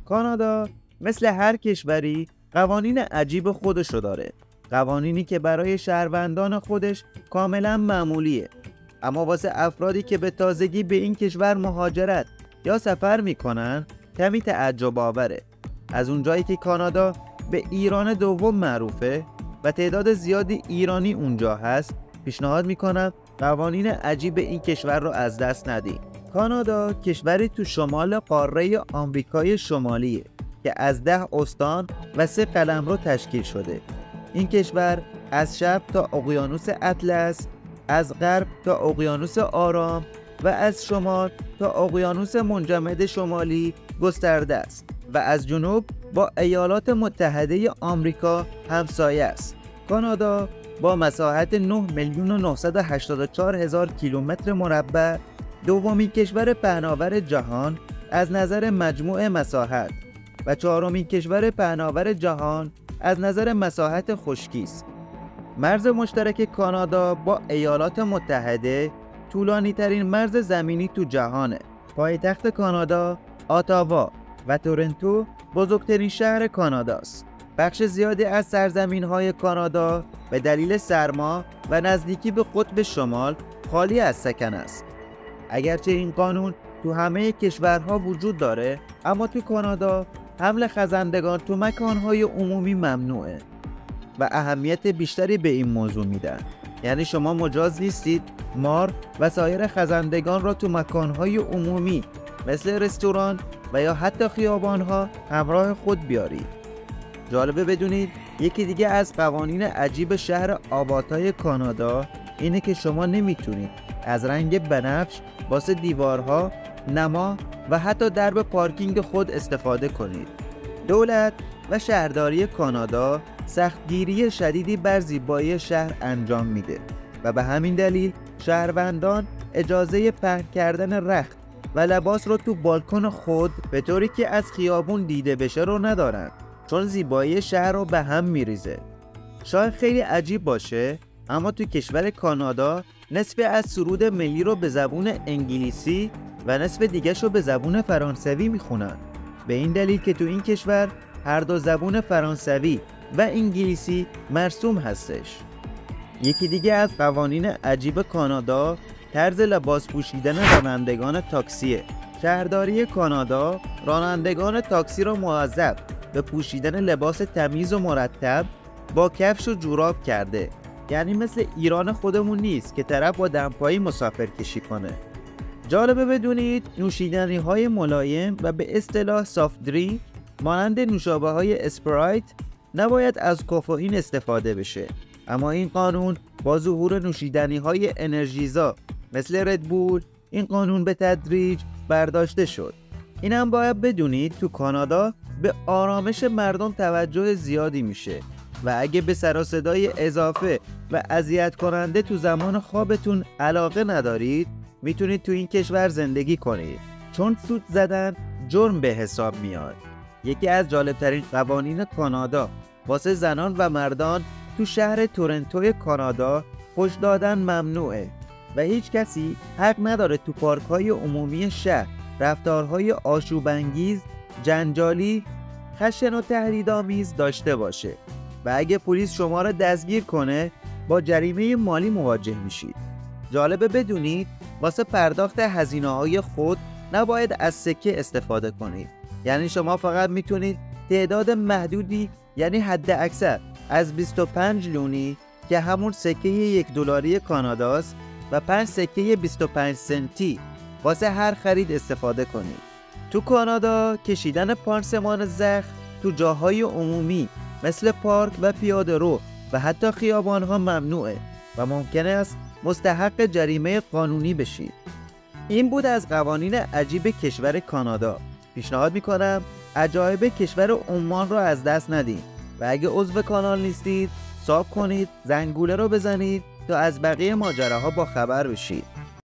کانادا مثل هر کشوری قوانین عجیب خودشو داره. قوانینی که برای شهروندان خودش کاملا معمولیه، اما واسه افرادی که به تازگی به این کشور مهاجرت یا سفر میکنن کمی تعجب آوره. از اونجایی که کانادا به ایران دوم معروفه و تعداد زیادی ایرانی اونجا هست، پیشنهاد میکنم قوانین عجیب این کشور رو از دست ندید. کانادا کشوری تو شمال قاره آمریکای شمالیه که از 10 استان و 3 قلمرو تشکیل شده. این کشور از شرق تا اقیانوس اطلس، از غرب تا اقیانوس آرام و از شمال تا اقیانوس منجمد شمالی گسترده است و از جنوب با ایالات متحده آمریکا همسایه است. کانادا با مساحت 9,984,000 کیلومتر مربع دومین کشور پهناور جهان از نظر مجموع مساحت و چهارمین کشور پهناور جهان از نظر مساحت خشکی است. مرز مشترک کانادا با ایالات متحده طولانی ترین مرز زمینی تو جهانه. پایتخت کانادا اتاوا و تورنتو بزرگترین شهر کاناداست. بخش زیادی از سرزمین‌های کانادا به دلیل سرما و نزدیکی به قطب شمال خالی از سکن است. اگرچه این قانون تو همه کشورها وجود داره، اما تو کانادا حمل خزندگان تو مکانهای عمومی ممنوعه و اهمیت بیشتری به این موضوع میدن. یعنی شما مجاز نیستید مار و سایر خزندگان را تو مکانهای عمومی مثل رستوران و یا حتی خیابانها همراه خود بیارید. جالبه بدونید یکی دیگه از قوانین عجیب شهر آباتای کانادا اینه که شما نمیتونید از رنگ بنفش واسه دیوارها، نما و حتی درب پارکینگ خود استفاده کنید. دولت و شهرداری کانادا سختگیری شدیدی بر زیبایی شهر انجام میده و به همین دلیل شهروندان اجازه پهن کردن رخت و لباس رو تو بالکن خود به طوری که از خیابون دیده بشه رو ندارن، چون زیبایی شهر رو به هم میریزه. شاید خیلی عجیب باشه، اما تو کشور کانادا نصف از سرود ملی رو به زبون انگلیسی و نصف دیگه رو به زبون فرانسوی میخونن. به این دلیل که تو این کشور هر دو زبون فرانسوی و انگلیسی مرسوم هستش. یکی دیگه از قوانین عجیب کانادا طرز لباس پوشیدن رانندگان تاکسیه. شهرداری کانادا رانندگان تاکسی را موظف به پوشیدن لباس تمیز و مرتب با کفش و جوراب کرده. یعنی مثل ایران خودمون نیست که طرف با دمپایی مسافر کشی کنه. جالبه بدونید نوشیدنی های ملایم و به اصطلاح سافت درینک مانند نوشابه های اسپرایت نباید از کافئین استفاده بشه، اما این قانون با ظهور نوشیدنی های انرژیزا مثل ردبول این قانون به تدریج برداشته شد. این هم باید بدونید تو کانادا به آرامش مردم توجه زیادی میشه و اگه به سر و صدای اضافه و اذیت کننده تو زمان خوابتون علاقه ندارید، میتونید تو این کشور زندگی کنید، چون سوت زدن جرم به حساب میاد. یکی از جالبترین قوانین کانادا واسه زنان و مردان تو شهر تورنتوی کانادا فحش دادن ممنوعه و هیچ کسی حق نداره تو پارک‌های عمومی شهر رفتارهای آشوب‌انگیز، جنجالی، خشن و تهدیدآمیز داشته باشه و اگه پلیس شما را دستگیر کنه با جریمه مالی مواجه میشید. جالبه بدونید واسه پرداخت هزینه‌های خود نباید از سکه استفاده کنید. یعنی شما فقط میتونید تعداد محدودی، یعنی حد اکثر از 25 لونی که همون سکه $1 کاناداست و 5 سکه 25 سنتی واسه هر خرید استفاده کنید. تو کانادا کشیدن پانسمان زخم تو جاهای عمومی مثل پارک و پیاده رو و حتی خیابان‌ها ممنوعه و ممکنه است مستحق جریمه قانونی بشید. این بود از قوانین عجیب کشور کانادا. پیشنهاد میکنم عجایب کشور عمان رو از دست ندید و اگه عضو کانال نیستید ساب کنید، زنگوله رو بزنید تا از بقیه ماجراها با خبر بشید.